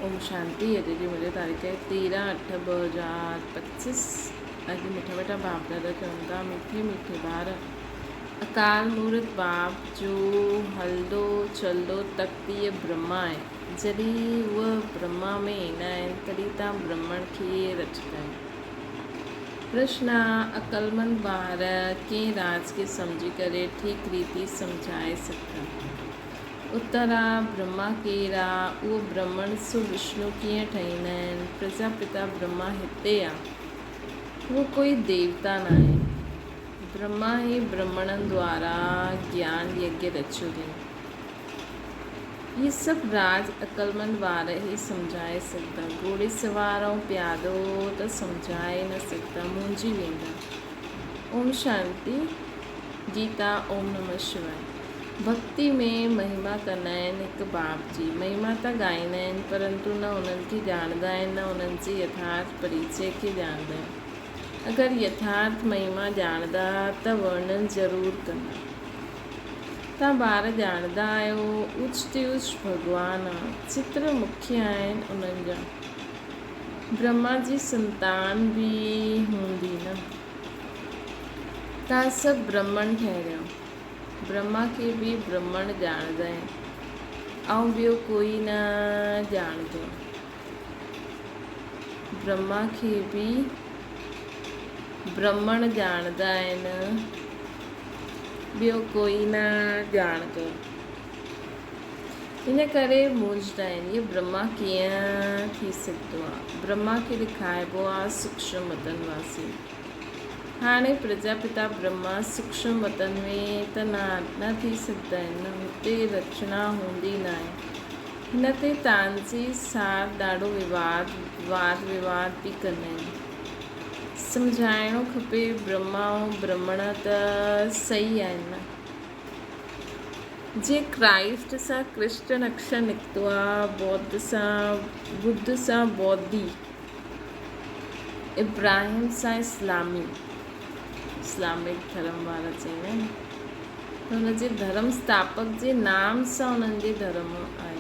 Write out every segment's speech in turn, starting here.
ओम शांति। अॼु जी मुंहिंजी तारीख़ है 13/8/2025। अॼु मिठा मिठा बाप दादा चवनि था, मीठे मीठे ॿार अकाल मूर्त बाप जो हलंदो चलंदो तकतीअ ब्रह्मा आहे। जॾहिं उहे ब्रह्मा में ईंदा आहिनि तॾहिं तव्हां ब्रह्मण खे रचंदा आहियो। प्रश्न: अकलमंद ॿार कंहिं राज खे सम्झी करे ठीक रीति सम्झाए सघंदा? उत्तर आहे ब्रह्मा केरु आहे, उहो ब्रह्मण सो विष्णु कीअं ठहींदा आहिनि। प्रजापिता ब्रह्मा हिते आहे, उहो कोई देवता न आहे। ब्रह्मा ई ब्रह्मणनि द्वारा ज्ञान यज्ञ रचियो अथई। इहे सभु राज अकलमंद ॿार ई सम्झाए सघंदा। घोड़े सवार ऐं प्यादो त सम्झाए न सघंदा, मुंहिंजी वेंदा। ओम शांति। गीता। ओम नमः शिवाय। भक्ति में महिमा कंदा आहिनि हिकु बाप जी। महिमा त ॻाईंदा आहिनि परंतु न उन्हनि खे ॼाणंदा आहिनि, न उन्हनि जे यथार्थ परिचय खे ॼाणंदा आहिनि। अगरि यथार्थ महिमा ॼाणंदा त वर्णन ज़रूरु कंदा। तव्हां ॿार ॼाणंदा आहियो उच ते उच भॻवानु आहे, चित्र मुख्य आहिनि उन्हनि जा। ब्रह्मा जी संतान बि हूंदी न। तव्हां सभु ब्रह्मण ठहिरियो। ब्रह्मा खे बि ब्रह्मण ॼाणंदा आहिनि ऐं ॿियो कोई न ॼाणंदो। ब्रह्मा खे बि ब्रह्मण ॼाणंदा आहिनि, ॿियो कोई न ॼाणंदो। इन करे मुंझंदा आहिनि, इहे ब्रह्मा कीअं थी सघंदो आहे। ब्रह्मा खे ॾेखारिबो आहे सूक्ष्म वतन वासी। हाणे प्रजापिता ब्रह्मा सूक्ष्म वतन में त न थी सघंदा आहिनि, हुते रचना हूंदी न आहे। हिन ते तव्हांजे साथ ॾाढो वाद विवाद बि कंदा आहिनि। सम्झाइणो खपे ब्रह्मा ऐं ब्रह्मण त सही आहिनि न। जे क्राइस्ट सां कृष्ण अक्षर निकितो आहे, बुद्ध सां बौद्धी, इब्राहिम सां इस्लामिक धर्म वारा चवंदा आहिनि। हुनजे धर्म स्थापक जे नाम सां उन्हनि जे धर्म आहे।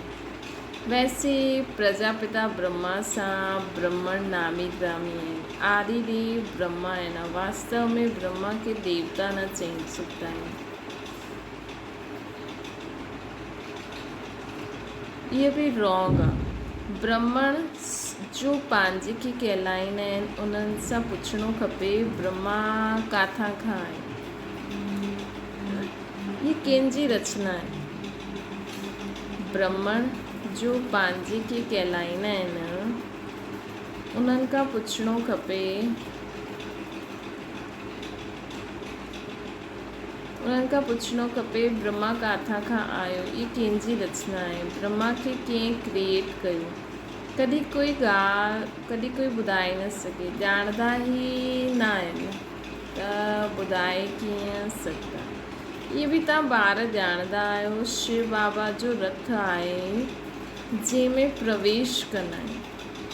वैसे प्रजापिता ब्रह्मा सां ब्रह्मण नामी ग्रामी आहिनि। आदि देव ब्रह्मा आहिनि। वास्तव में ब्रह्मा खे देवता न चई सघंदा आहिनि। इहे बि रॉन्ग आहे। ब्रह्मण जो पंहिंजे खे कहलाईंदा आहिनि, उन्हनि सां पुछणो खपे ब्रह्मा किथां खां आहे, ये कंहिंजी रचना आहे। ब्रह्मण जो पंहिंजे खे कहलाईंदा आहिनि, उन्हनि खां पुछणो खपे ब्रह्मा किथां खां आयो, ये कंहिंजी रचना आहे। ब्रह्मा खे कंहिं क्रिएट कयो। कॾहिं कोई ॿुधाए न सघे। ॼाणंदा ई न आहिनि त ॿुधाए कीअं सघंदा। इहे बि तव्हां ॿार ॼाणंदा आहियो। शिव बाबा जो रथ आहे जंहिंमें प्रवेश कंदा आहिनि।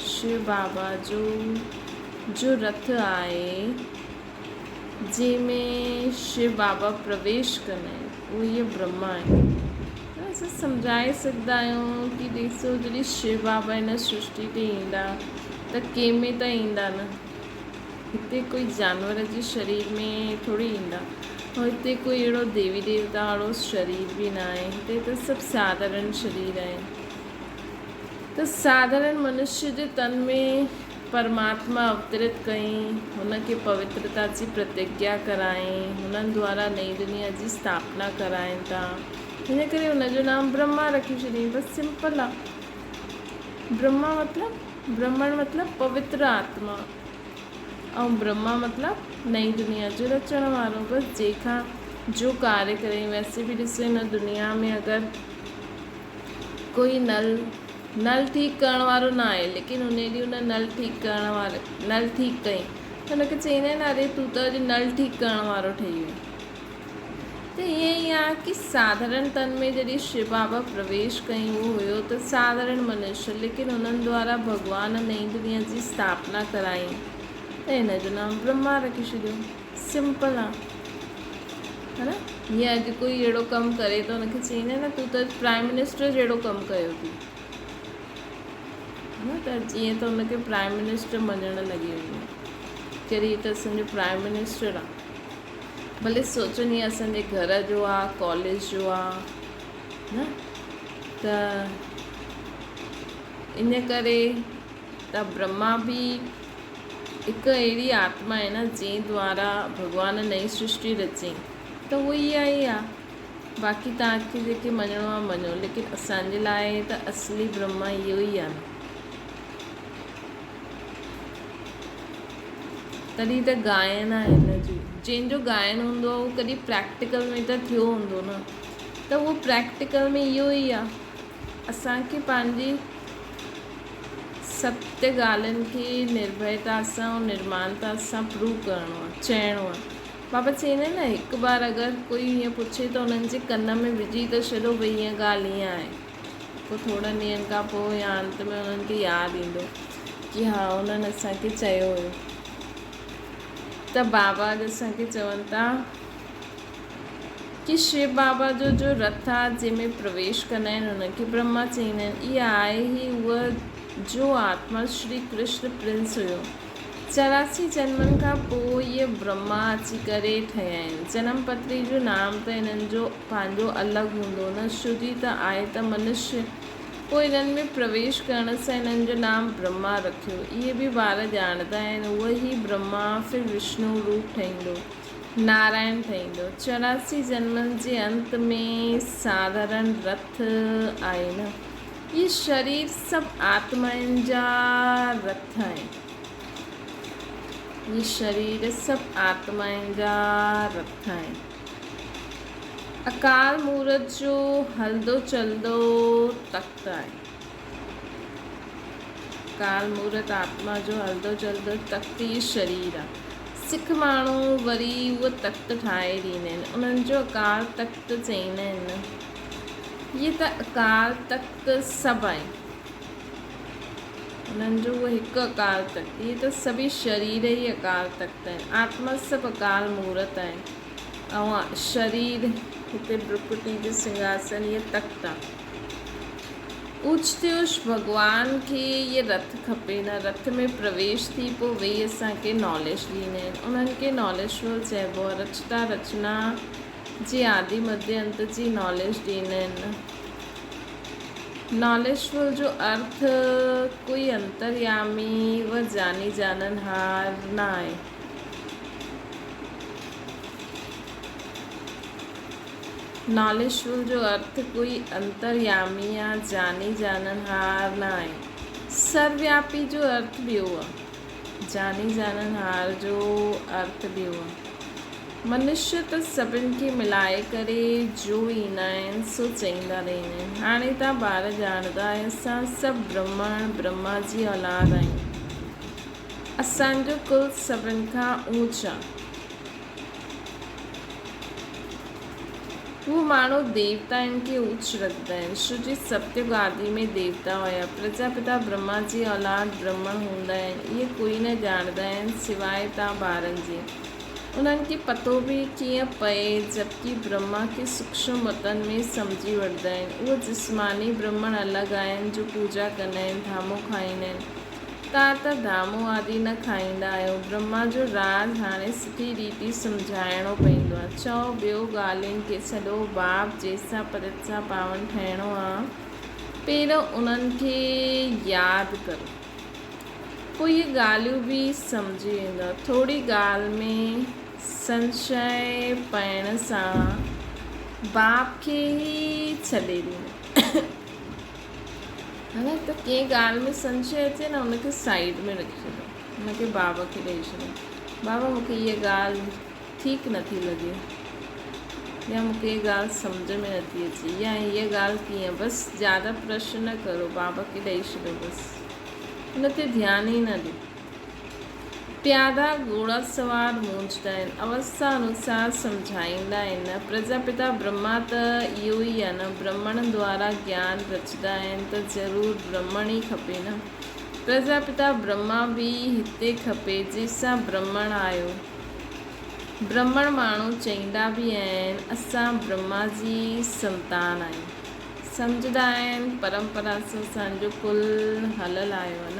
शिव बाबा जो रथ आहे जंहिंमें शिव बाबा प्रवेश कंदा आहिनि, उहे इहे ब्रह्मा आहिनि। असां सम्झाए सघंदा आहियूं कि ॾिसो, जॾहिं शिव बाबा हिन सृष्टि ते ईंदा त कंहिंमें त ईंदा न। हिते कोई जानवर जे शरीर में थोरी ईंदा, और हिते कोई अहिड़ो देवी देवता वारो शरीर बि न आहे। हिते त सभु साधारण शरीर आहिनि। त साधारण मनुष्य जे तन में परमात्मा अवतरित कयईं, हुनखे पवित्रता जी प्रतिज्ञा करायईं, हुननि द्वारा नई दुनिया जी स्थापना कराइनि था। हिन करे हुनजो नाम ब्रह्मा रखी छॾियईं। बसि सिंपल आहे। ब्रह्मण मतिलबु पवित्र आत्मा, ऐं ब्रह्मा मतिलबु नई दुनिया जो रचण वारो। बसि जंहिंखां जो कार्य करे। वैसे बि ॾिसो, हिन दुनिया में अगरि कोई नल ठीकु करण वारो न आहे, लेकिन उन ॾींहुं उन नल ठीकु कयईं त हुनखे चईंदा आहिनि, अरे तूं त अॼु नल ठीकु करण वारो ठही वई। त ईअं ई आहे कि साधारण तन में जॾहिं शिव बाबा प्रवेश कयईं, उहो हुयो त साधारण मनुष्य, लेकिन उन्हनि द्वारा भॻवान नई दुनिया जी स्थापना कराई त हिन जो नाम ब्रह्मा रखी छॾियो। सिंपल आहे, है न। हीअं अॼु कोई अहिड़ो कमु करे त हुनखे चईंदा आहिनि न, तूं त प्राइम मिनिस्टर जहिड़ो कमु कयो थी। न त जीअं त हुनखे प्राइम मिनिस्टर मञणु लॻी वई कहिड़ी त असांजो प्राइम मिनिस्टर आहे, भले सोचंदी असांजे घर जो आहे, कॉलेज जो आहे न, त इन करे त ब्रह्मा बि हिकु अहिड़ी आत्मा आहे न जंहिं द्वारा भॻवान नई सृष्टि रची, त उहो इहा ई आहे। बाक़ी तव्हांखे जेके मञिणो आहे मञो, लेकिन असांजे लाइ त असली ब्रह्मा इहो ई आहे न। तॾहिं त गायन आहे हिन जी, जंहिंजो गायन हूंदो आहे उहो कॾहिं प्रैक्टिकल में त थियो हूंदो न, त उहो प्रैक्टिकल में इहो ई आहे। असांखे पंहिंजी सत्य ॻाल्हियुनि खे निर्भयता सां ऐं निर्माणता सां प्रूव करिणो आहे, चइणो आहे। बाबा चवंदा आहिनि न, हिकु बार अगरि कोई हीअं पुछे त हुननि जे कन में विझी त छॾो भई हीअं ॻाल्हि हीअं आहे, पोइ थोरनि ॾींहंनि खां पोइ या अंत में उन्हनि खे यादि ईंदो कि हा उन्हनि असांखे चयो हुयो। त बाबा अॼु असांखे चवनि था कि शिव बाबा जो रथ आहे जंहिंमें प्रवेश कंदा आहिनि हुनखे ब्रह्मा चवंदा आहिनि। इहा आहे ई उहा जो आत्मा श्री कृष्ण प्रिंस हुयो। 84 जन्मनि खां पोइ इहे ब्रह्मा अची करे ठहिया आहिनि। जनम पत्री जो नाम त हिननि जो पंहिंजो अलॻि हूंदो न, शुद्धि त आहे त मनुष्य, पोइ हिननि में प्रवेश करण सां हिननि जो नाम ब्रह्मा रखियो। इहे बि ॿार ॼाणंदा आहिनि, उहो ई ब्रह्मा फिर विष्णु रूप ठहींदो, नारायण ठहींदो। 84 जन्मनि जे अंत में साधारण रथ आहे न, ये शरीर सभु आत्माउनि जा रथ आहिनि। ये शरीर सभु आत्माउनि जा रथ आहिनि। अकाल मूर्त जो हलंदो चलंदो तख़्त आहे। अकाल मूर्त आत्मा जो हलंदो चलंदो तख़्त ये शरीर आहे। सिख माण्हू वरी उहो तख़्त ठाहे ॾींदा आहिनि, उन्हनि जो अकाल तख़्त चईंदा आहिनि न। इहे त अकाल तख़्त सभु आहे, उन्हनि जो उहो हिकु अकाल तख़्त, इहे त सभई शरीर ई अकाल तख़्त आहिनि। आत्मा सभु अकाल मूर्त आहिनि ऐं शरीर हिते भ्रुकुटी जो सिंघासन इहे तख़्त आहे। ऊचते ऊच भॻवान खे इहे रथ खपे न, रथ में प्रवेश थी पोइ वेही असांखे नॉलेज ॾींदा आहिनि। उन्हनि खे नॉलेजफुल चइबो आहे, रचता रचना जी आदि मध्य अंत जी नॉलेज ॾींदा आहिनि। नॉलेजफुल जो अर्थ कोई अंतर्यामी व जानी जाननहार न आहे। नॉलेजफुल जो अर्थ कोई अंतर्यामी या जानी जाननहार न आहे। सर्वव्यापी जो अर्थ ॿियो आहे, जानी जाननहार जो अर्थ ॿियो आहे। मनुष्य त सभिनि खे मिलाए करे जो ईंदा आहिनि सो चईंदा रहंदा आहिनि। हाणे तव्हां ॿार ॼाणंदा आहियो असां सभु ब्रह्मा जी औलाद आहियूं। असांजो कुल सभिनि खां ऊच आहे। उहे माण्हू देवताउनि खे ऊच रखंदा आहिनि। श्री सत्य गादी में देवता हुया। प्रजापिता ब्रह्मा जी औलाद ब्राह्मण हूंदा आहिनि। इहे कोई न ॼाणंदा आहिनि सवाइ तव्हां ॿारनि जे। उन्हनि खे पतो बि कीअं पए, जबकि ब्रह्मा खे सूक्ष्म मतनि में सम्झी वठंदा आहिनि। उहे जिस्मानी ब्राह्मण अलॻि आहिनि जो पूॼा कंदा आहिनि, धामो खाईंदा आहिनि। तव्हां त धामो आदि न खाईंदा आहियो। ब्रह्मा जो राज हाणे सुठी रीति सम्झाइणो पवंदो आहे। चओ ॿियो ॻाल्हियुनि खे छॾो, बाप जंहिंसां पवित्र पावन ठहिणो आहे, पहिरियों उन्हनि खे यादि करो, पोइ इहे ॻाल्हियूं बि सम्झी वेंदव। थोरी ॻाल्हि में संशय पइण सां बाप खे ई छॾे ॾींदो है न। त कंहिं ॻाल्हि में संशय अचे न, हुनखे साइड में रखी छॾो, हुनखे बाबा खे ॾेई छॾो। बाबा मूंखे इहा ॻाल्हि ठीकु नथी लॻे, या मूंखे इहा ॻाल्हि सम्झ में नथी अचे, या इहा ॻाल्हि कीअं, बसि ज़्यादा प्रश्न न करो, बाबा खे ॾेई छॾो बसि, हुन ते ध्यानु ई न ॾियो। प्यादा घोड़ा सवार मूंझदा आहिनि, अवस्था अनुसार सम्झाईंदा आहिनि। प्रजापिता ब्रह्मा त इहो ई आहे न, ब्राह्मण द्वारा ज्ञान रचंदा आहिनि त ज़रूरु ब्राह्मण ई खपे न। प्रजापिता ब्रह्मा बि हिते खपे जंहिंसां ब्राह्मण आयो। ब्राह्मण माण्हू चईंदा बि आहिनि असां ब्रह्मा जी संतान आहियूं। सम्झंदा आहिनि परंपरा सां असांजो कुल हलियलु आयो आहे न,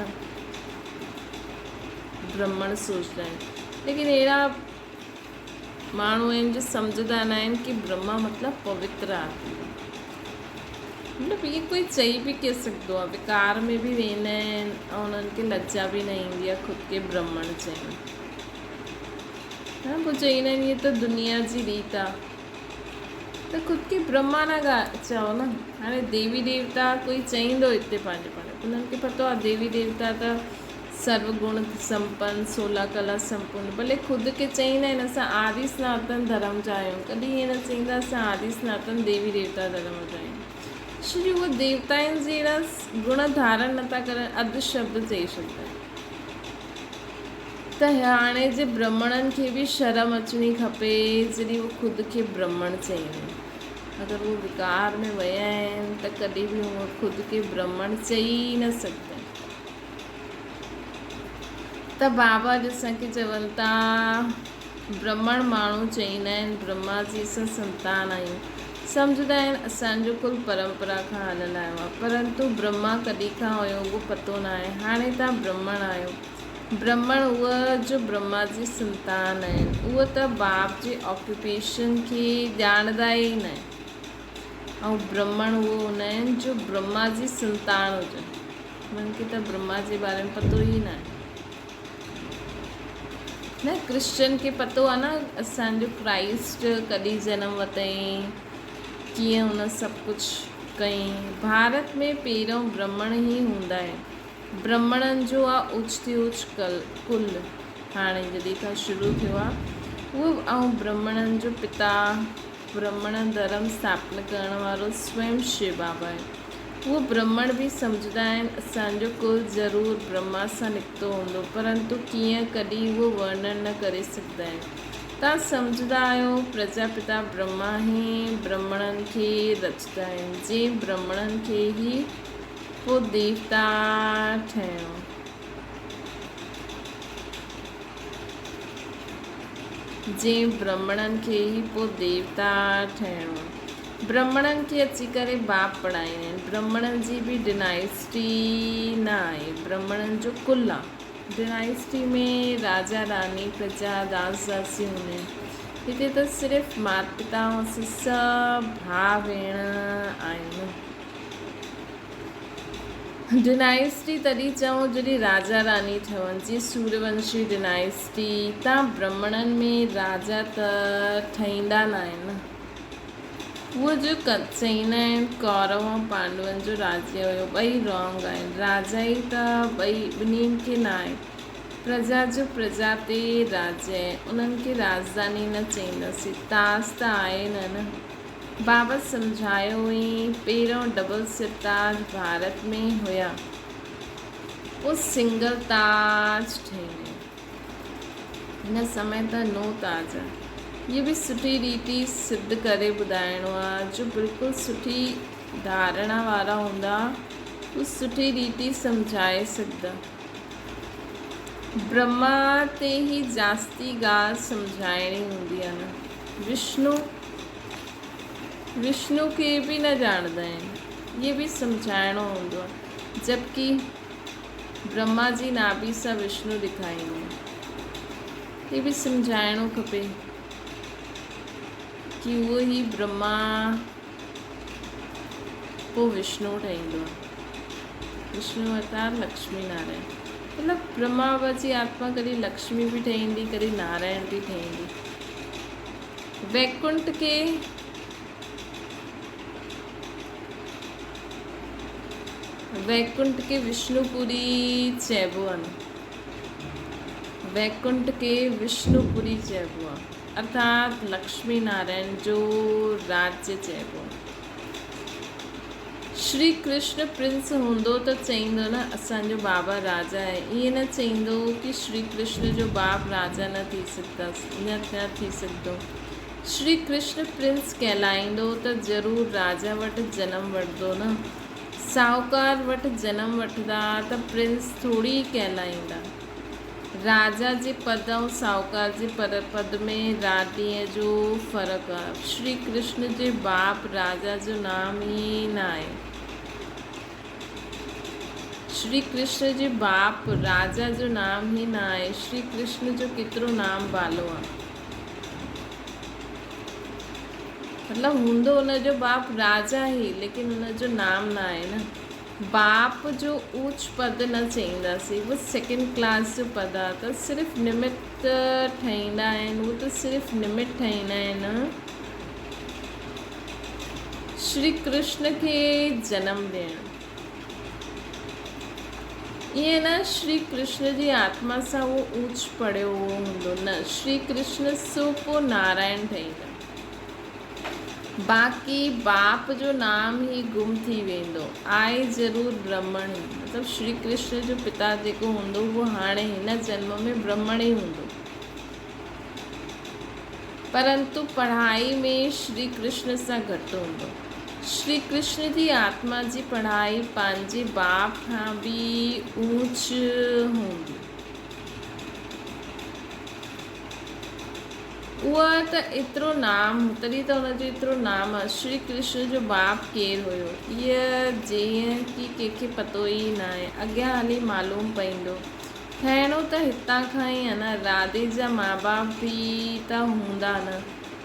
ब्राह्मण सोचदा आहिनि। लेकिन अहिड़ा माण्हू आहिनि जो सम्झंदा न आहिनि कि ब्रह्मा मतिलबु पवित्र आहे। मतिलबु इहे कोई चई बि के सघंदो आहे, विकार में बि वेंदा आहिनि ऐं उन्हनि खे लज्जा बि न ईंदी आहे ख़ुदि खे ब्राह्मण चवनि। हा, पोइ चईंदा आहिनि इहे त दुनिया जी रीति आहे, त ख़ुदि खे ब्रह्मा न चओ न। हाणे देवी देवता कोई चईंदो हिते पंहिंजे पाण, उन्हनि खे पतो आहे देवी देवता त सर्वगुण संपन्न 16 कला संपूर्ण, भले ख़ुदि खे चईंदा आहिनि असां आदि सनातन धर्म जा आहियूं, कॾहिं ईअं न चईंदा असां आदि सनातन देवी देवता धर्म जा आहियूं। श्री उहे देवता आहिनि जहिड़ा गुण धारण नथा करनि, अधु शब्द चई छॾींदा आहिनि। त हाणे जे ब्राह्मणनि खे बि शर्म अचणी खपे जॾहिं उहे ख़ुदि खे ब्राह्मण चईंदा आहिनि। अगरि उहे विकार में विया आहिनि त कॾहिं बि उहे ख़ुदि खे ब्राह्मण चई न सघंदा आहिनि। त बाबा असांखे चवनि था ब्राह्मण माण्हू चईंदा आहिनि ब्रह्मा जी असां संतान आहियूं, सम्झंदा आहिनि असांजो कुल परंपरा खां हलियलु आयो आहे, परंतु ब्रह्मा कॾहिं खां हुयो उहो पतो न आहे। हाणे तव्हां ब्राह्मण आहियो, ब्राह्मण उहा जो ब्रह्मा जी संतान आहिनि, उहा त बाप जे ऑक्यूपेशन खे ॼाणंदा ई न आहिनि। ऐं ब्राह्मण उहो हूंदा आहिनि जो ब्रह्मा जी संतान हुजनि, उन्हनि खे त ब्रह्मा जे बारे में पतो ई न आहे न। क्रिश्चन खे पतो आहे न असांजो क्राइस्ट कॾहिं जनम वरितईं, कीअं हुन सभु कुझु कई। भारत में पहिरियों ब्राह्मण ई हूंदा आहिनि, ब्राह्मणनि जो आहे उच थी उच कुल हाणे जॾहिं खां शुरू थियो आहे उहो। ऐं ब्राह्मणनि जो पिता ब्राह्मण धर्म स्थापना करण वारो स्वयं शिव बाबा आहे। उहो ब्राह्मण बि सम्झंदा आहिनि असांजो कुल ज़रूरु ब्रह्मा सां निकितो हूंदो, परंतु कीअं कॾहिं उहो वर्णन न करे सघंदा आहिनि। तव्हां सम्झंदा आहियो प्रजापिता ब्रह्मा ई ब्राह्मणनि खे रचंदा आहिनि, जंहिं ब्राह्मणनि खे ई पोइ देवता ठहियो। जंहिं ब्राह्मणनि खे ई पोइ देवता ठहिणो। ब्राह्मणनि खे अची करे बाप पढ़ाईंदा आहिनि। ब्राह्मणनि जी बि डिनाइस्टी न आहे, ब्राह्मणनि जो कुल आहे। डिनाइस्टी में राजा रानी प्रजा दास दासी हूंदा आहिनि। हिते त सिर्फ़ु माता पिता ऐं ससु भाउ भेण आहिनि। डिनाइस्टी तॾहिं चऊं जॾहिं राजा रानी ठहनि, जीअं सूर्यवंशी डिनाइस्टी। तव्हां ब्राह्मणनि में राजा त ठहींदा न आहिनि। उहो जो चईंदा आहिनि कौरव ऐं पांडवनि जो राज्य हुयो, ॿई रॉन्ग आहिनि। राजा ई त ॿई ॿिन्हिनि खे न आहे। प्रजा जो प्रजा ते राज्य आहे, उन्हनि खे राजधानी न चईंदासीं, ताज त आहे न। बाबा सम्झायो हुई पहिरियों डबल सिरताज भारत में हुया, पोइ सिंगल ताज ठही। हिन समय त नो ताज आहे। इहे बि सुठी रीति सिद्ध करे ॿुधाइणो आहे। जो बिल्कुलु सुठी धारणा वारा हूंदा उहे सुठी रीति सम्झाए सघंदा। ब्रह्मा ते ई जास्ती ॻाल्हि सम्झाइणी हूंदी आहे न। विष्णु खे बि न ॼाणंदा आहिनि, इहे बि सम्झाइणो हूंदो आहे। जबकि ब्रह्मा जी नाभि सां विष्णु ॾेखारींदा आहिनि, इहे बि सम्झाइणो खपे कि उहो ई ब्रह्मा पोइ विष्णु ठहींदो आहे। विष्णु अवतार लक्ष्मी नारायण, मतिलबु ब्रह्मा बाबा जी आत्मा कॾहिं लक्ष्मी बि ठहींदी, कॾहिं नारायण बि ठहींदी। वैकुंठ के विष्णुपुरी चइबो आहे न। वैकुंठ के विष्णुपुरी चइबो आहे, अर्थात लक्ष्मी नारायण जो राज्य चइबो आहे। श्री कृष्ण प्रिंस हूंदो त चईंदो न असांजो बाबा राजा आहे, ईअं न चईंदो कि श्री कृष्ण जो बाप राजा न थी सघंदो। श्री कृष्ण प्रिंस कहलाईंदो त ज़रूरु राजा वटि जनम वठंदो न। साहूकार वटि जनम वठंदा त प्रिंस थोड़ी कहलाईंदा। राजा जे पद ऐं साहूकार जे पद में रात ॾींहं जो फ़र्क़ु आहे। श्री कृष्ण जे बाप राजा जो नाम ई न आहे। श्री कृष्ण जे बाप राजा जो नाम ई न आहे। श्री कृष्ण जो केतिरो नाम बालो आहे, मतिलबु हूंदो हुनजो बाप राजा ई, लेकिन हुनजो नाम न आहे न। बाप जो ऊच पद न चईंदासीं, उहो सेकेंड क्लास जो पद आहे, त सिर्फ़ु निमित ठाहींदा आहिनि, उहो त सिर्फ़ु निमित ठाहींदा आहिनि श्री कृष्ण खे जनम ॾियणु। ईअं न श्री कृष्ण जी आत्मा सां उहो ऊच पढ़ियो हूंदो, न, श्री कृष्ण सो पोइ नारायण ठहींदा। बाक़ी बाप जो नाम ई गुम थी वेंदो, आहे ज़रूरु ब्रह्मण ई, मतिलबु श्री कृष्ण जो पिता जेको हूंदो उहो हाणे हिन जन्म में ब्रह्मण ई हूंदो, परंतु पढ़ाई में श्री कृष्ण सां घटि हूंदो। श्री कृष्ण जी आत्मा जी पढ़ाई पंहिंजे बाप खां बि ऊच हूंदी। उहा त एतिरो नाम, तॾहिं त हुनजो एतिरो नाम आहे। श्री कृष्ण जो बाप केरु हुयो, इहा जीअं की कंहिंखे पतो ई न आहे। अॻियां हली मालूम पवंदो। ठहिणो त हितां खां ई आहे न। राधे जा माउ बाप बि त हूंदा न,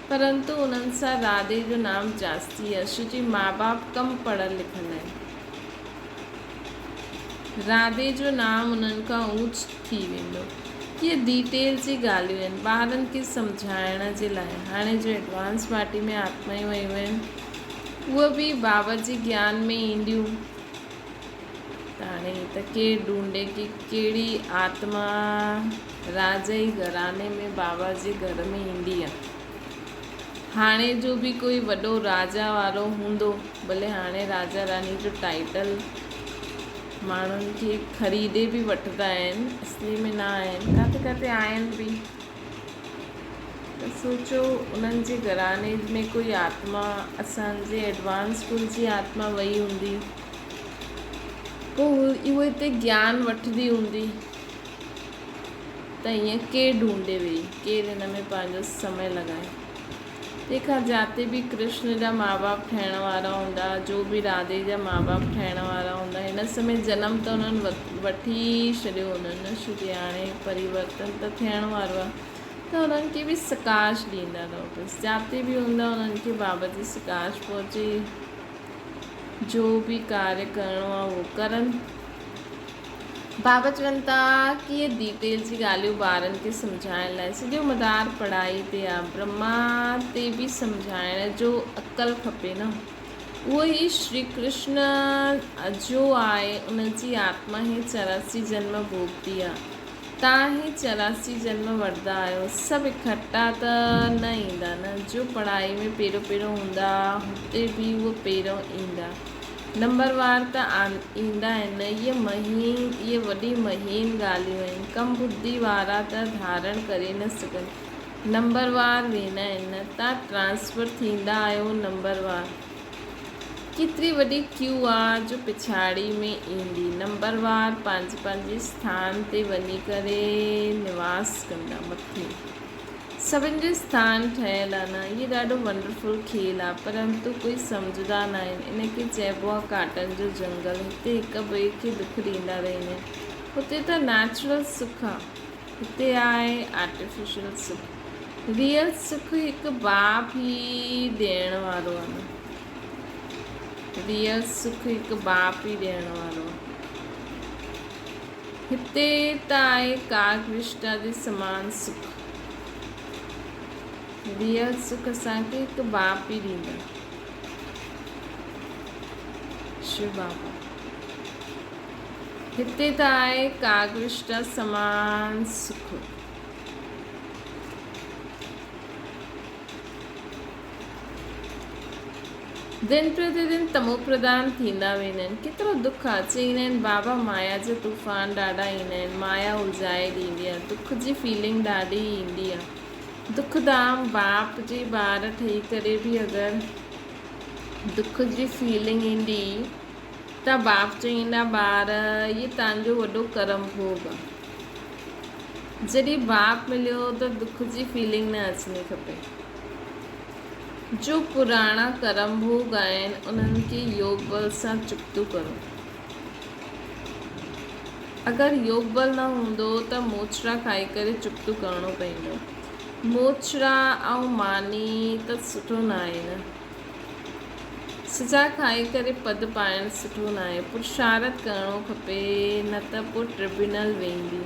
परंतु उन्हनि सां राधे जो नाम जास्ती आहे, छोजी माउ बाप कम पढ़ियल लिखियल आहिनि। राधे जो नाम उन्हनि खां ऊच थी वेंदो। इहे डिटेल जी ॻाल्हियूं आहिनि ॿारनि खे सम्झाइण जे लाइ। हाणे जो एडवांस पार्टी में आत्मायूं वयूं आहिनि, उहे बि बाबा जी ज्ञान में ईंदियूं। त हाणे त केरु ढूंढे की कहिड़ी आत्मा राजा जी घराने में बाबा जे घर में ईंदी आहे। हाणे जो बि कोई वॾो राजा वारो हूंदो, भले हाणे राजा रानी जो टाइटल माण्हुनि खे ख़रीदे बि वठंदा आहिनि, असली में न आहिनि, किथे किथे आहिनि बि। त सोचो उन्हनि जे घराने में कोई आत्मा असांजे एडवांस स्कूल जी आत्मा वई हूंदी, पोइ उहो हिते ज्ञान वठंदी हूंदी, त ईअं केरु ढूंढे वेही, केरु हिन में पंहिंजो समय लॻाए। तंहिंखां जाते बि कृष्ण जा माउ बाप ठहिण वारा हूंदा, जो बि राधे जा माउ बाप ठहिण वारा हूंदा, हिन समय जनम त उन्हनि वठी छॾियो हुननि, छोकी हाणे परिवर्तन त थियण वारो आहे, त उन्हनि खे बि सकाश ॾींदा रहो। बसि जाते बि हूंदा उन्हनि खे बाबा जी सकाश पहुचे, जो बि कार्य करिणो आहे उहो करनि। बाबा चवनि था कि इहे डिटेल जी ॻाल्हियूं ॿारनि खे सम्झाइण लाइ, सॼो मदार पढ़ाई ते आहे। ब्रह्मा ते बि सम्झाइण जो अक़ल खपे न। उहो ई श्री कृष्ण जो आहे, उनजी आत्मा ई 84 जन्म भोगती आहे। तव्हां ई 84 जन्म वठंदा आहियो, सभु इकट्ठा त न ईंदा न। जो पढ़ाई में पहिरियों हूंदा, हुते बि उहो पहिरियों ईंदा। नंबरवार त ईंदा आहिनि। इहे वॾी महीन ॻाल्हियूं आहिनि, कम बुद्धि वारा त धारण करे न सघनि। नंबरवार वेंदा आहिनि, तव्हां ट्रांसफर थींदा आहियो नंबरवार। केतिरी वॾी क्यू आहे जो पिछाड़ी में ईंदी। नंबरवार पंहिंजे स्थान ते वञी करे निवास कंदा। मथे सभिनि जो स्थान ठहियलु आहे न। इहो ॾाढो वंडरफुल खेल आहे, परंतु कोई सम्झंदा न आहिनि। इनखे चइबो आहे काटनि जो जंगल। हिते हिक ॿिए खे दुख ॾींदा रहंदा आहिनि। हुते त नेचुरल सुख आहे, हिते आहे आर्टिफिशियल सुख। रियल सुख हिकु बाप ई ॾियण वारो आहे न। रियल सुख हिकु बाप ई ॾियण वारो आहे। हिते त आहे कागविष्टा जे समान सुख। रियल सुख असांखे हिकु बाप ई ॾींदा, शिव बाबा। हिते त आहे कागविष्टा समान सुख। दिन प्रतिदिन तमो प्रदान थींदा वेंदा आहिनि। केतिरो दुख आहे। चईंदा आहिनि बाबा माया जा तूफ़ान ॾाढा ईंदा आहिनि, माया उलझाए ॾींदी आहे, दुख जी फीलिंग ॾाढी ईंदी आहे। दुखधाम बाप जे ॿार ठही करे बि अगरि दुख जी फीलिंग ईंदी त बाप चईंदा ॿार इहे तव्हांजो वॾो कर्म भोग आहे। जॾहिं बाप मिलियो त दुख जी फीलिंग न अचणी खपे। जो पुराणा कर्म भोग आहिनि उन्हनि खे योग बल सां चुक्तो करो। अगरि योग बल न हूंदो त मोचरा खाई करे चुक्तो करिणो पवंदो। मोचरा ऐं मानी त सुठो न आहे न। सजा खाई करे पद पाइणु सुठो न आहे। पुरुषार्थ करिणो खपे, न त पोइ ट्रिब्यूनल वेंदी।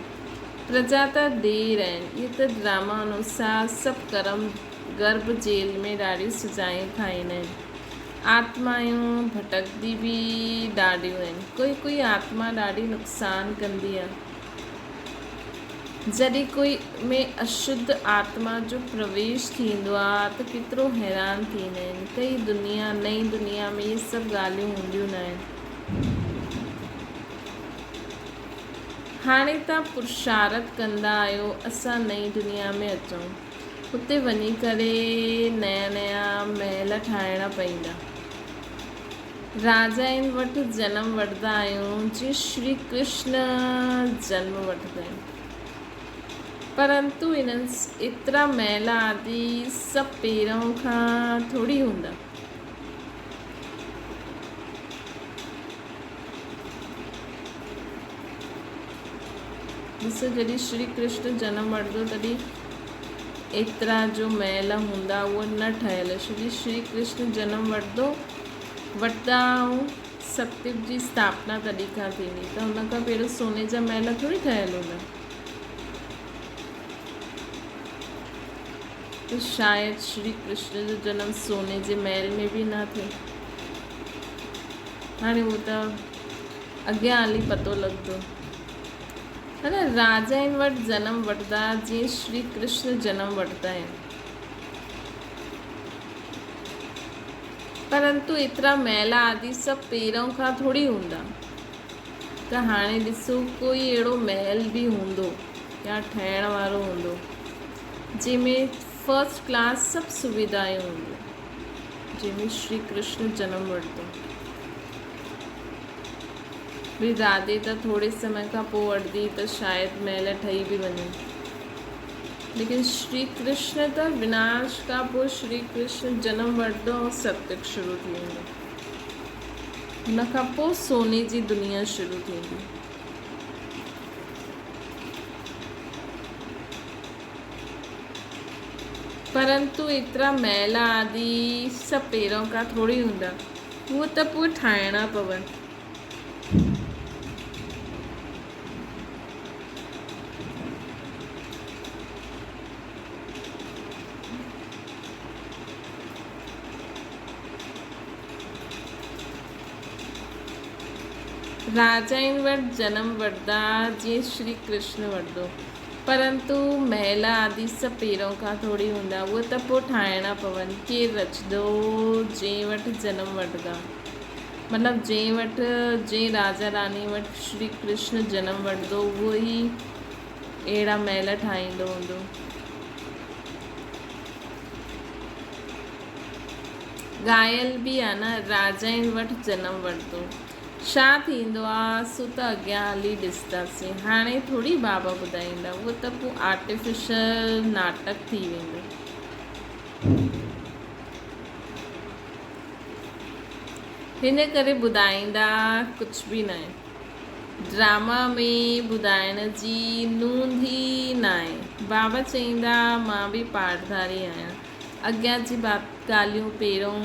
प्रजा त देर आहिनि। इहे त ड्रामा अनुसार सभु कर्म गर्भ जेल में ॾाढियूं सजायूं खाईंदा आहिनि। आत्मायूं भटकदी बि ॾाढियूं आहिनि। कोई आत्मा ॾाढी नुक़सान कंदी आहे। जॾहिं कोई में अशुद्ध आत्मा जो प्रवेश थींदो आहे त केतिरो हैरान थींदा आहिनि। नई दुनिया में इहे सभु ॻाल्हियूं हूंदियूं न आहिनि। हाणे तव्हां पुरुषार्थ कंदा आहियो असां नई दुनिया में अचूं। हुते वञी करे नया महल ठाहिणा पवंदा। राजाउनि वटि जनम वठंदा आहियूं जीअं श्री कृष्ण जन्म वठंदा आहिनि। परंतु एतिरा महल आदि सभु पहिरों खां थोरी हूंदा। ॾिसो, जॾहिं श्री कृष्ण जन्म वठंदो तॾहिं एतिरा जो महल हूंदा उहे न ठहियल। श्री कृष्ण जन्म वठंदा ऐं सतयुग जी स्थापना तॾहिं खां थींदी, त हुन खां पहिरियों सोने जा महल थोरी ठहियल हूंदा। त शायदि श्री कृष्ण जो जनम सोने जे महल में बि न थिए। हाणे उहो त अॻियां हली पतो लॻंदो है न। राजाउनि वटि जनम वठंदा जीअं श्री कृष्ण जनम वठंदा आहिनि। परंतु एतिरा महल आदि सभु पहिरों खां थोरी हूंदा। त हाणे ॾिसो, कोई अहिड़ो महल बि हूंदो या ठहिण वारो हूंदो जंहिंमें फर्स्ट क्लास सभु सुविधायूं हूंदियूं, जंहिंमें श्री कृष्ण जनम वठंदो। भई राधे त थोरे समय खां पोइ वठंदी त शायदि महल ठही बि वञे। लेकिन श्री कृष्ण त विनाश खां पोइ श्री कृष्ण जनम वठंदो ऐं सतयुग शुरू थी वेंदो। हुन खां पोइ सोने जी दुनिया शुरू थींदी। परंतु एतिरा महल आदि सभु पहिरों खां थोरी हूंदा, उहे त पोइ ठाहिणा पवनि। राजाउनि वटि जनम वठंदा जीअं श्री कृष्ण वठंदो। परंतु महल आदि सभु पहिरों खां थोरी हूंदा, उहे त पोइ ठाहिणा पवनि। केरु रचंदो? जंहिं वटि जनम वठंदा, मतिलबु जंहिं राजा रानी वटि श्री कृष्ण जनम वठंदो उहो ई अहिड़ा महल ठाहींदो हूंदो। ॻायल बि आहे न, राजाउनि वटि जनम वठंदो। छा थींदो आहे सो त अॻियां हली ॾिसंदासीं। हाणे थोरी बाबा ॿुधाईंदा, उहो त पोइ आर्टिफिशियल नाटक थी वेंदो। हिन करे ॿुधाईंदा कुझु बि न आहे। ड्रामा में ॿुधाइण जी नूंद ई न आहे। बाबा चईंदा मां बि पाठधारी आहियां, अॻियां जी ॻाल्हियूं पहिरों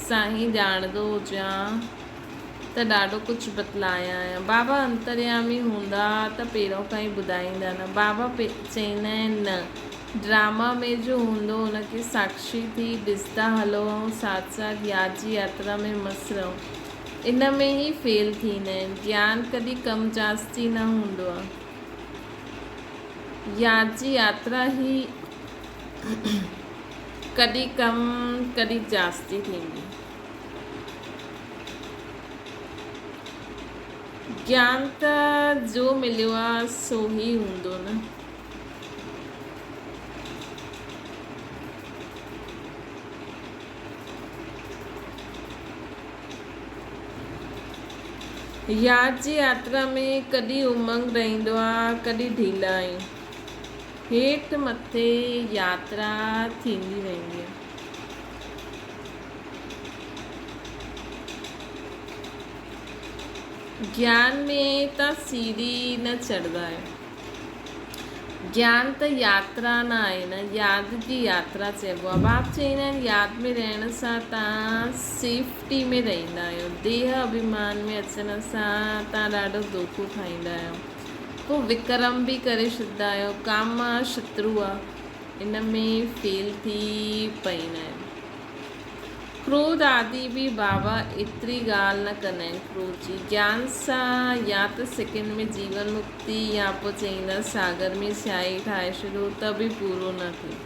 सां ई ॼाणंदो हुजां त ॾाढो कुझु बतलाया आहियां। बाबा अंतर्यामी हूंदा त पहिरों खां ई ॿुधाईंदा न। बाबा चईंदा आहिनि न, ड्रामा में जो हूंदो हुनखे साक्षी थी ॾिसंदा हलो ऐं साथ साथ यादि जी यात्रा में मस्तु रहो। इन में ई फेल थींदा आहिनि। ज्ञान कॾहिं कम जास्ती न हूंदो आहे। यादि जी यात्रा ई कॾहिं कम कॾहिं जास्ती थींदी। ज्ञान त जो मिलियो आहे सो ई हूंदो न। यादि जी यात्रा में कॾहिं उमंग रहंदो आहे, कॾहिं ढीला आहियूं। हेठि मथे यात्रा थींदी रहंदी आहे। ज्ञान में तव्हां सीढ़ी न चढ़ंदा आहियो। ज्ञान त यात्रा न आहे न, यादि जी यात्रा चइबो आहे। बाप चवंदा आहिनि यादि में रहण सां तव्हां सेफ्टी में रहंदा आहियो। देह अभिमान में अचण सां तव्हां ॾाढो धोखो खाईंदा आहियो। पोइ विक्रम बि करे छॾींदा आहियो। काम शत्रु आहे, इन में फेल थी पईंदा आहिनि। क्रोध आदि बि बाबा एतिरी ॻाल्हि न कंदा आहिनि क्रोध जी। ज्ञान सां या त सेकेंड में जीवन मुक्ति या पोइ चईंदा सागर में स्याही ठाहे छॾियो त बि पूरो न थिए।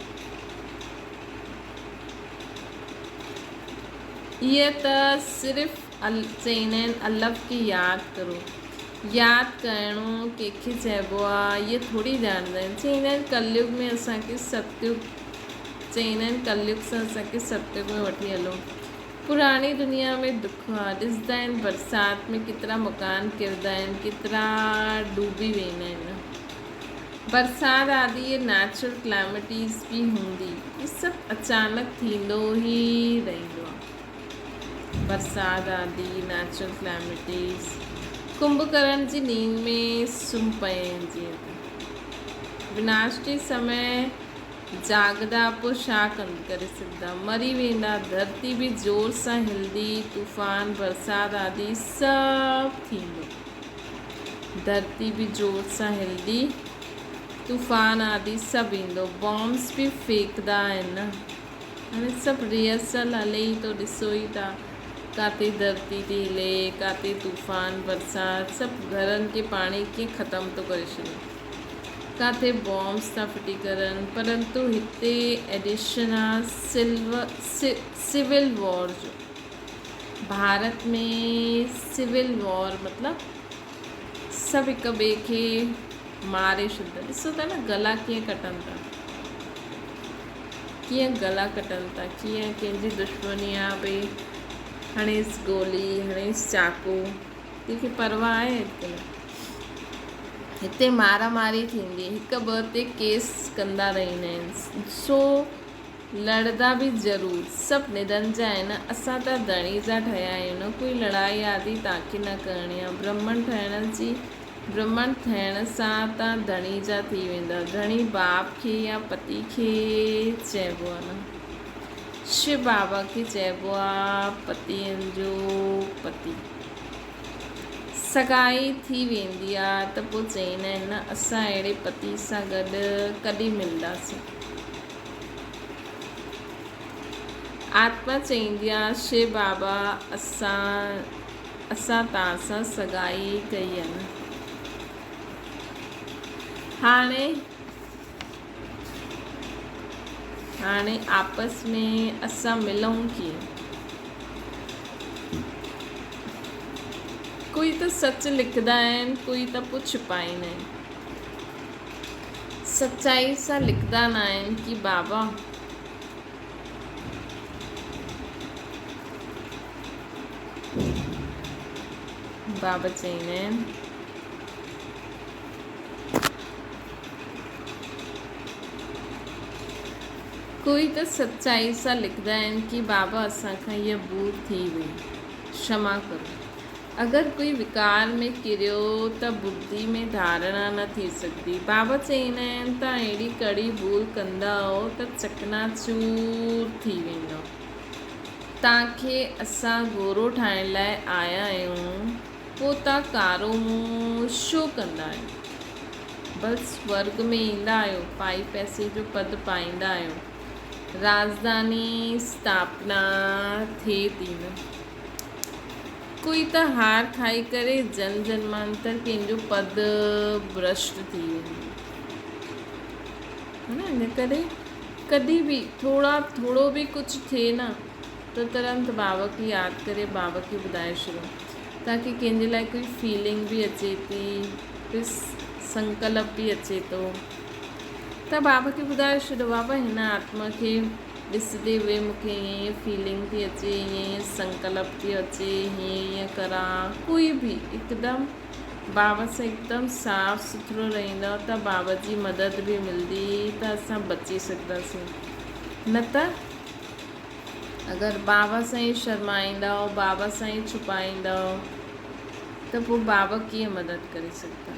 इहा त सिर्फ़ु चईंदा आहिनि अलफ़ की यादि करो। यादि करिणो कंहिंखे चइबो आहे इहे थोरी ॼाणंदा आहिनि। चईंदा आहिनि कलयुग में असांखे सतयुग, चईंदा आहिनि कलयुग सां असांखे सतयुग में वठी हलो। पुराणी दुनिया में दुख आहे। ॾिसंदा आहिनि बरसाति में केतिरा मकान किरंदा आहिनि, केतिरा डूबी वेंदा आहिनि। बरसाति आदि इहे नेचुरल क्लाइमिटीज़ बि हूंदी, इहे सभु अचानक थींदो ई रहंदो आहे। बरसाति आदि नेचुरल क्लाइमिटीज़। कुंभकर्ण जी नींद में सुम्ही पए जीअं त विनाश जे समय जागदा पोइ छा करे सघंदा, मरी वेंदा। धरती बि ज़ोर सां हिलंदी, तूफ़ान बरसाति आदि सभु थींदो। धरती बि ज़ोर सां हिलंदी, तूफ़ान आदि सभु ईंदो। बॉम्ब्स बि फेंकदा आहिनि न। हाणे सभु रिहर्सल हले ई थो, ॾिसो ई था काथे धरती थी हिले, काथे तूफ़ान बरसाति, सभु घरनि खे पाणी कीअं ख़तमु थो करे छॾे, काथे बॉम्ब्स था फिटी करनि। परंतु हिते एडिशन आहे सिविल वॉर जो। भारत में सिविल वॉर मतिलबु सभु हिक ॿिए खे मारे छॾंदा। ॾिसो था न गला कीअं कटनि था, कीअं गला कटनि था, कीअं कंहिंजी दुश्मनी आहे भई हणेसि गोली, हणेसि चाकू, कंहिंखे परवाह आहे अॼुकल्ह। हिते मारामारी थींदी, हिकु ॿ ते केस कंदा रहंदा आहिनि। सो लड़दा बि ज़रूरु, सभु निधन जा आहिनि। असां त धणी जा ठहिया आहियूं न, कोई लड़ाई आदि तव्हांखे न करणी आहे। ब्रह्मण थियण सां तव्हां धणी जा थी वेंदा। धणी बाप खे या पति खे चइबो आहे न, शिव बाबा खे चइबो आहे पतियुनि जो पति। सगाई थी वेंदी आहे त पोइ चईंदा आहिनि न असां अहिड़े पति सां गॾु कॾहिं मिलंदासीं। आत्मा चईंदी आहे शिव बाबा असां तव्हां सां सगाई कई आहे न। हाणे आपस में असां मिलूं कीअं? कोई त सच लिखंदा आहिनि, कोई त पोइ छुपाईंदा आहिनि। सच्चाई सां लिखंदा न आहिनि कि बाबा चईंदा आहिनि कोई त सच्चाई सां लिखंदा आहिनि कि बाबा असांखां इहा भूल थी वई, क्षमा करो। अगरि कोई विकार में किरियो त बुद्धि में धारणा न थी सघंदी। बाबा चईंदा आहिनि तव्हां अहिड़ी कड़ी भूल कंदा त चकनाचूर थी वेंदो। तव्हांखे असां गोरो ठाहिण लाइ आया आहियूं, पोइ तव्हां कारो मुंहुं छो कंदा आहियो? बसि स्वर्ग में ईंदा आहियो, पाई पैसे जो पद पाईंदा आहियो, राजधानी स्थापना थिए थी न। कोई त हार खाई करे जन्मांतर कंहिंजो पद भ्रष्ट थी वेंदो है न। इन करे कॾहिं बि थोरो बि कुझु थिए न त तुरंत बाबा खे यादि करे बाबा खे ॿुधाए छॾियो, ताकी कंहिंजे लाइ कोई फीलिंग बि अचे थी, कोई संकल्प बि अचे थो त बाबा खे ॿुधाए छॾियो बाबा हिन आत्मा खे ॾिसंदे हुए मूंखे ईअं फीलिंग थी अचे, ईअं संकल्प थी अचे, हीअं करा। कोई बि हिकदमि बाबा सां हिकदमि साफ़ सुथरो रहंदव त बाबा जी मदद बि मिलंदी त असां बची सघंदासीं। न त अगरि बाबा सां ई शर्माईंदव, बाबा सां ई छुपाईंदव त पोइ बाबा कीअं मदद करे सघंदा।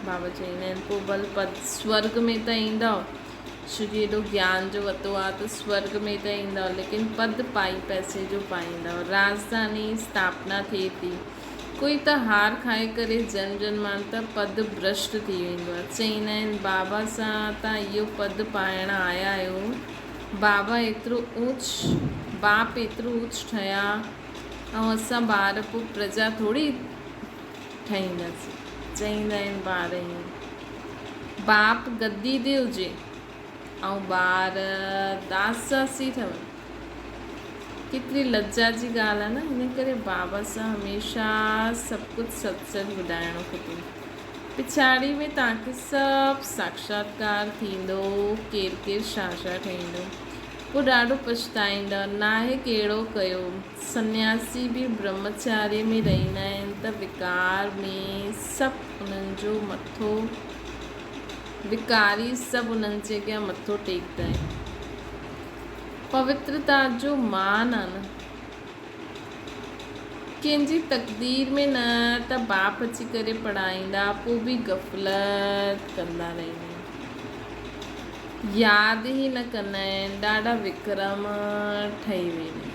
बाबा चवंदा आहिनि पोइ भल पद स्वर्ग में त ईंदव, छो जो एॾो ज्ञान जो वरितो आहे त स्वर्ग में त ईंदव, लेकिन पद पाई पैसे जो पाईंदव। राजधानी स्थापना थिए थी, कोई त हार खाए करे जन त पद भ्रष्ट थी वेंदो आहे। चवंदा आहिनि बाबा सां तव्हां इहो पद पाइण आया आहियो, बाबा एतिरो ऊच, बाप एतिरो ऊच ठहिया ऐं असां ॿार पोइ प्रजा थोरी ठाहींदासीं। चवंदा आहिनि ॿार ईअं, बाप गद्दी ते हुजे ऐं ॿार दासासी ठहनि, केतिरी लज्जा जी ॻाल्हि आहे न। हिन करे बाबा सां हमेशह सभु कुझु सत्संग ॿुधाइणो खपे। पिछाड़ी में तव्हांखे सभु साक्षात्कार थींदो, केरु केरु छा छा ठहींदो, पोइ ॾाढो पछताईंदव। नाहे कहिड़ो कयो, सन्यासी बि ब्रह्मचार्य में रहंदा आहिनि त विकार में सभु उन्हनि जो मथो, विकारी सभु उन्हनि जे अॻियां मथो टेकंदा आहिनि। पवित्रता जो मान आहे न, कंहिंजी तक़दीर में न त बाप अची करे पढ़ाईंदा, पोइ बि गफ़लत कंदा रहंदा आहिनि, यादि ई न कंदा आहिनि, ॾाढा विक्रम ठही वेंदा आहिनि।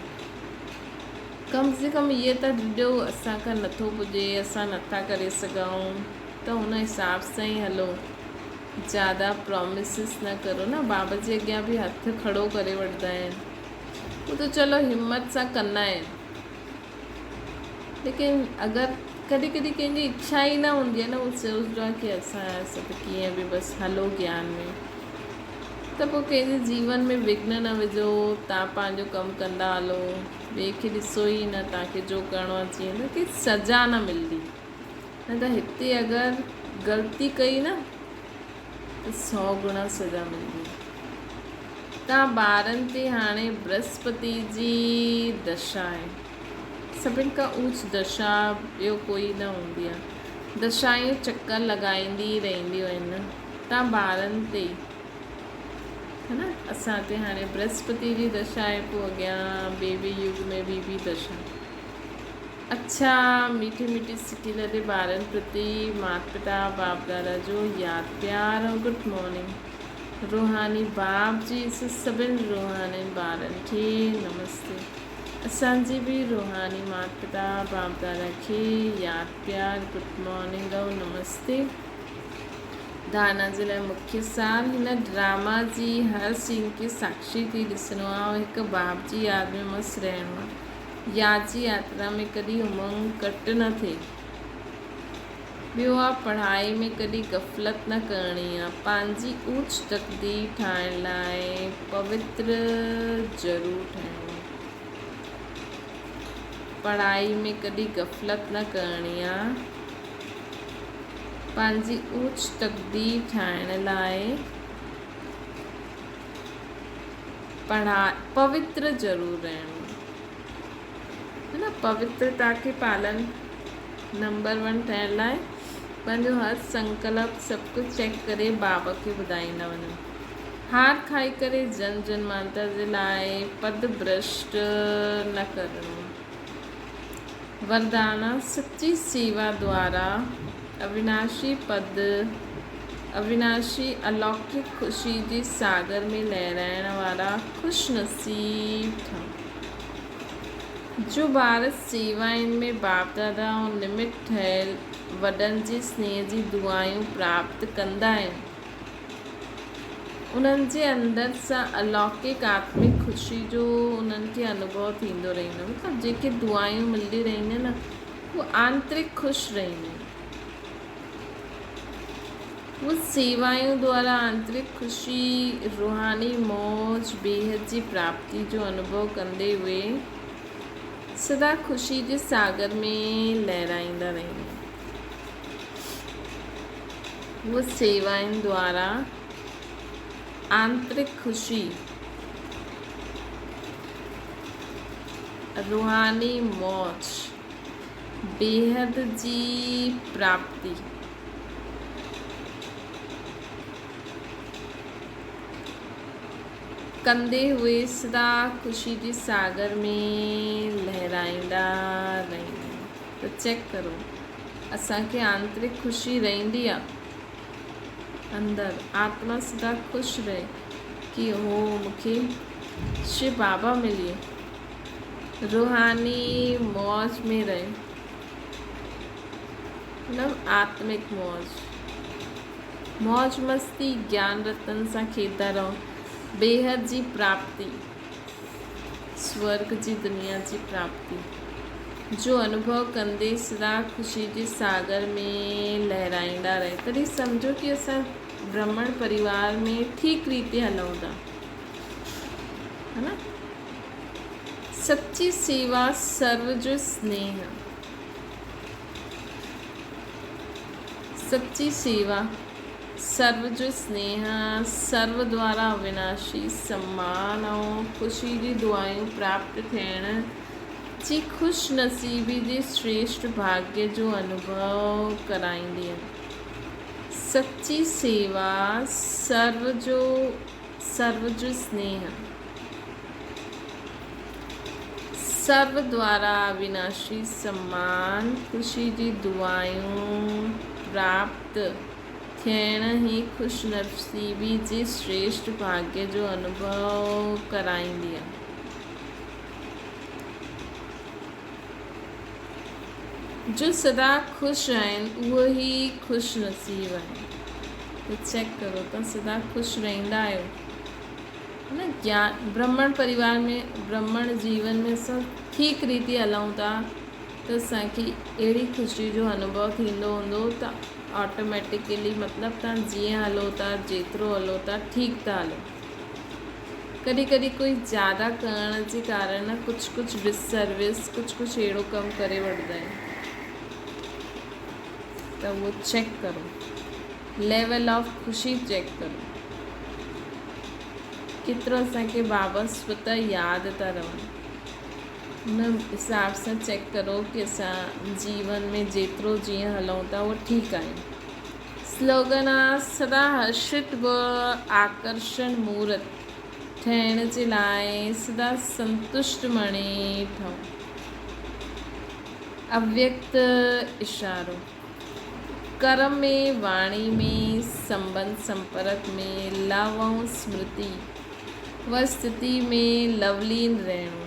कम से कम इहे त ॾियो असांखां नथो पुॼे, असां नथा करे सघूं त हुन हिसाब सां ई हलो, ज़्यादा प्रॉमिसिस न करो न। बाबा जे अॻियां बि हथु खड़ो करे वठंदा आहिनि, उहो त चलो हिमत सां कंदा आहिनि, लेकिन अगरि कॾहिं कॾहिं कंहिंजी इच्छा ई न हूंदी आहे न, उहो सोचंदो आहे की असां सभु कीअं बि बसि हलो ज्ञान में, त पोइ कंहिंजे जीवन में विघ्न न विझो, तव्हां पंहिंजो कमु कंदा हलो, ॿिए खे ॾिसो ई न, तव्हांखे जो करिणो आहे अची वेंदो, की सज़ा न मिलंदी। न त हिते अगरि ग़लती कई न त 100 गुणा सज़ा मिलंदी। तव्हां ॿारनि ते हाणे बृहस्पति जी दशा आहे, सभिनि खां ऊच दशा ॿियो कोई न हूंदी आहे। दशायूं चकर लॻाईंदी रहंदियूं आहिनि, तव्हां ॿारनि ते है न। असां ते हाणे बृहस्पति जी दशा आहे, पोइ अॻियां बेबी युग में ॿी दशा। अच्छा, मीठी मीठी सिटी लॻे ॿारनि प्रति माता पिता बाप दादा जो यादि प्यार ऐं गुड मॉर्निंग। रूहानी बाप जी सभिनि रूहानी ॿारनि खे नमस्ते। असांजी बि रूहानी माता पिता बाप दादा खे यादि प्यार गुड मॉर्निंग ऐं नमस्ते। धारणा जे लाइ मुख्य सार, हिन ड्रामा जी हर सीन खे साक्षी थी ॾिसणो आहे ऐं हिकु बाप जी यादि में मस्तु रहणो आहे। यादि जी यात्रा में कॾहिं उमंग कट न थिए। ॿियो आहे पढ़ाई में कॾहिं गफ़लत न करणी आहे। पंहिंजी ऊच तक़दीर ठाहिण लाइ पवित्र ज़रूरु ठहिणो आहे। पढ़ाई में कॾहिं गफ़लत न करणी आहे। पंहिंजी ऊच तक़दीर ठाहिण लाइ पवित्र ज़रूरु रहणो है न। पवित्रता के पालन नंबर 1 थियण लाइ पंहिंजो हर संकल्प सभु कुझु चेक करे बाबा खे ॿुधाईंदा वञो। हार खाई करे जन जन्मांतर जे लाइ पद भ्रष्ट न करणो। वरदाना सच्ची सेवा द्वारा अविनाशी पद, अविनाशी अलौकिक ख़ुशी जे सागर में लहराइण वारा ख़ुशि नसीब ठहूं। जो ॿार सेवाउनि में बाप दादा ऐं निमित ठहियल वॾनि जे स्नेह जी दुआयूं प्राप्त कंदा आहिनि, उन्हनि जे अंदरि सां अलौकिक आत्मिक ख़ुशी जो उन्हनि खे अनुभव थींदो रहंदो। मतिलबु जेके दुआयूं मिलंदी रहंदियूं न, उहे आंतरिक ख़ुशि रहंदियूं। वो सेवायूं द्वारा आंतरिक ख़ुशी, रूहानी मौज, बेहद जी प्राप्ति जो अनुभव कंदे हुए सदा ख़ुशी जे सागर में लहराईंदा रहंदा। वो सेवाउनि द्वारा आंतरिक ख़ुशी, रूहानी मौज, बेहद जी प्राप्ति। कंदे हुए सदा ख़ुशी जे सागर में लहराईंदा रहंदा। तो चेक करो असांखे आंतरिक ख़ुशी रहंदी आहे, अंदर आत्मा सदा ख़ुशि रहे कि हो मूंखे शिव बाबा मिलिए, रूहानी मौज में रहे, मतलब आत्मिक मौज मस्ती ज्ञान रतन सां खेॾंदा रहो। बेहद जी प्राप्ति, स्वर्ग जी दुनिया जी प्राप्ति जो अनुभव कंदे सदा ख़ुशी जे सागर में लहराईंदा रहे। तॾहिं सम्झो कि असां ब्राह्मण परिवार में ठीक रीति हलूं था, है ना। सच्ची सेवा सर्व जो स्नेह, सच्ची सेवा सर्व जो स्नेह, सर्व द्वारा अविनाशी सम्मान और ख़ुशी जी दुआयूं प्राप्त थियण जी ख़ुशि नसीबी जे श्रेष्ठ भाग्य जो अनुभव कराईंदी आहे। सच्ची सेवा सर्व जो स्नेह, सर्व द्वारा अविनाशी सम्मान, ख़ुशी जी दुआयूं प्राप्त थियण ही ख़ुशि नसीबी जे श्रेष्ठ भाग्य जो अनुभव कराईंदी आहे। जो सदा ख़ुशि आहिनि उहे ही ख़ुशि नसीब आहिनि। तो चेक करो तव्हां सदा ख़ुशि रहंदा आहियो न। ज्ञान ब्राह्मण परिवार में, ब्राह्मण जीवन में असां ठीक रीति हलूं था त असांखे अहिड़ी ख़ुशी जो अनुभव थींदो हूंदो त ऑटोमेटिकली मतिलबु तव्हां जीअं हलो था, जेतिरो हलो था, ठीक था हलो। कॾहिं कॾहिं कोई ज़्यादा करण जे कारण कुझु डिससर्विस, कुझु अहिड़ो कमु करे वठंदा आहिनि। त उहो चेक करो, लेवल ऑफ ख़ुशी चेक करो, केतिरो असांखे बाबा स्वतः यादि था रहनि। उन हिसाब सां चेक करो कि असां जीवन में जेतिरो जीअं हलूं था उहो ठीकु आहे। स्लोगन आहे सदा हर्षित व आकर्षण मूर्त ठहिण जे लाइ सदा संतुष्ट मणे ठहो। अव्यक्त इशारो, कर्म में, वाणी में, संबंध संपर्क में, लव ऐं स्मृति व स्थिति में लवलीन रहणो।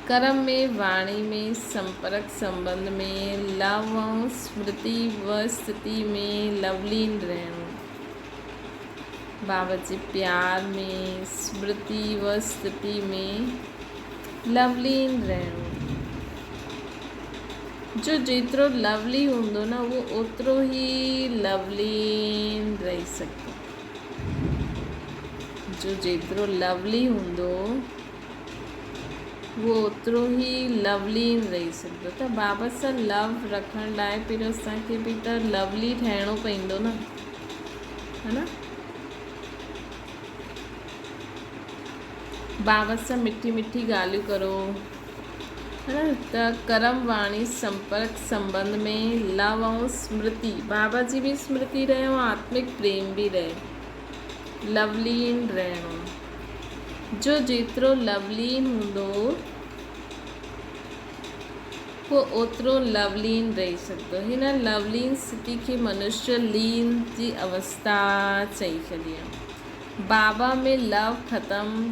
कर्म में, वाणी में, संपर्क संबंध में, लव ऐं स्मृति व स्थिति में लवलीन रहणो। बाबा जे प्यार में, स्मृति व स्थिति में लवलीन रहणो। जो जेतिरो लवली हूंदो न वो ओतिरो ही लवलीन रही सघंदो। जो जेतिरो लवली हूंदो वो ओतिरो ही लवलीन रही सघंदो। त बाबा सां लव रखण लाइ पहिरियों असांखे बि त लवली ठहिणो पवंदो न, है न। बाबा सां मिठी मिठी ॻाल्हियूं करो, है न। त कर्म, वाणी, संपर्क संबंध में लव ऐं स्मृति, बाबा जी भी स्मृति रहे ऐं आत्मिक प्रेम भी रहे, लवलीन रहणो। जो जेतिरो लवलीन हूंदो वो ओतिरो लवलीन रही सघंदो। हिन लवलीन स्थिति खे मनुष्य लीन जी अवस्था चई छॾी आहे। बाबा में लव ख़तमु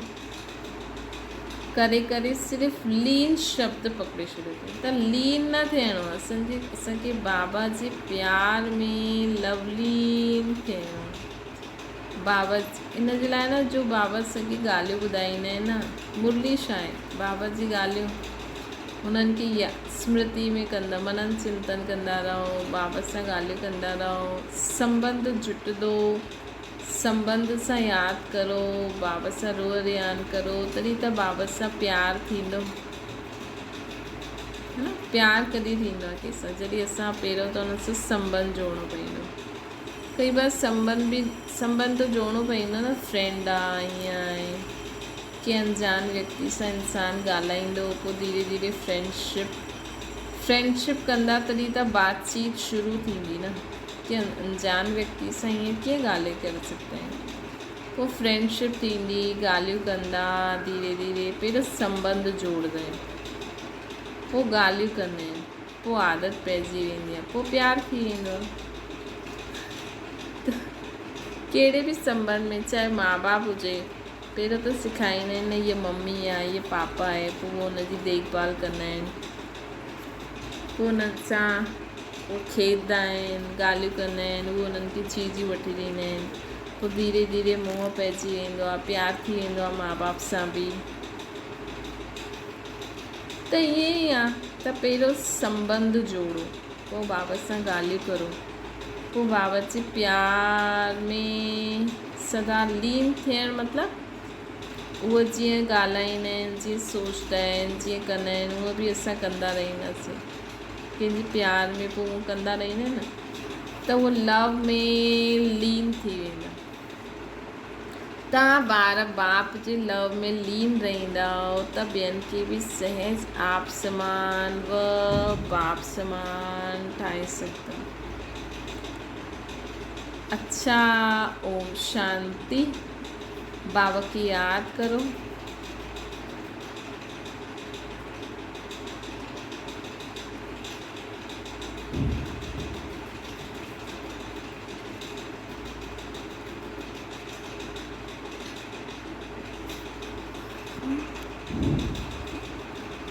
करे करे सिर्फ़ु लीन शब्द पकड़े छॾियो अथई। त लीन न थियणो आहे, असांखे बाबा जे प्यार में लवलीन थियणो आहे। बाबा इन जे लाइ न जो बाबा असांखे ॻाल्हियूं ॿुधाईंदा आहिनि न, मुरली छा आहे, बाबा जी ॻाल्हियूं उन्हनि खे स्मृति में कंदा, मनन चिंतन कंदा रहो, बाबा सां ॻाल्हियूं कंदा रहो, संबंध जुटंदो, संबंध सां यादि करो, बाबा सां रोह रियान करो, तॾहिं त बाबा सां प्यार थींदो। प्यार कॾहिं थींदो आहे कंहिंसां, जॾहिं असां पहिरियों त हुन सां संबंध जोड़णो पवंदो। कई बार संबंध जोड़णो पवंदो न, फ्रेंड आहे, ईअं आहे कि अनजान व्यक्ति सां इंसान ॻाल्हाईंदो, पोइ धीरे धीरे फ्रेंडशिप फ्रेंडशिप कंदा तॾहिं त बातचीत शुरू थींदी न, कि अनजान व्यक्ति सां ईअं कीअं ॻाल्हि करे सघंदा आहियूं। पोइ फ्रेंडशिप थींदी, ॻाल्हियूं कंदा, धीरे धीरे पहिरियों संबंध जोड़ंदा आहिनि, पोइ ॻाल्हियूं कंदा आहिनि, पोइ आदत पइजी वेंदी आहे, पोइ प्यार थी वेंदो आहे। कहिड़े बि संबंध में, चाहे माउ बाप हुजे, पहिरियों त सेखारींदा आहिनि न, हीअ मम्मी आहे, हीअ पापा आहे, पोइ उहो हुनजी देखभाल कंदा आहिनि, पोइ हुननि सां उहो खेॾंदा आहिनि, ॻाल्हियूं कंदा आहिनि, उहे हुननि खे चीज़ियूं वठी ॾींदा आहिनि, पोइ धीरे धीरे मोह पइजी वेंदो आहे, प्यार थी वेंदो आहे माउ बाप सां बि। त ईअं ई आहे, त पहिरियों संबंध जोड़ो, पोइ बाबा सां ॻाल्हियूं करो, पोइ बाबा जे प्यार में सदा लीन थियणु मतिलबु उहे जीअं ॻाल्हाईंदा आहिनि, जीअं सोचंदा आहिनि, जीअं कंदा आहिनि, उहे बि असां कंदा रहंदासीं, कंहिंजे प्यार में पोइ उहो कंदा रहंदा न, त उहो लव में लीन थी वेंदा। तव्हां ॿार बाप जे लव में लीन रहंदव त ॿियनि खे बि सहज आप समान व बाप समान ठाहे सघंदा। अच्छा, ओम शांति। बाबा की याद करो।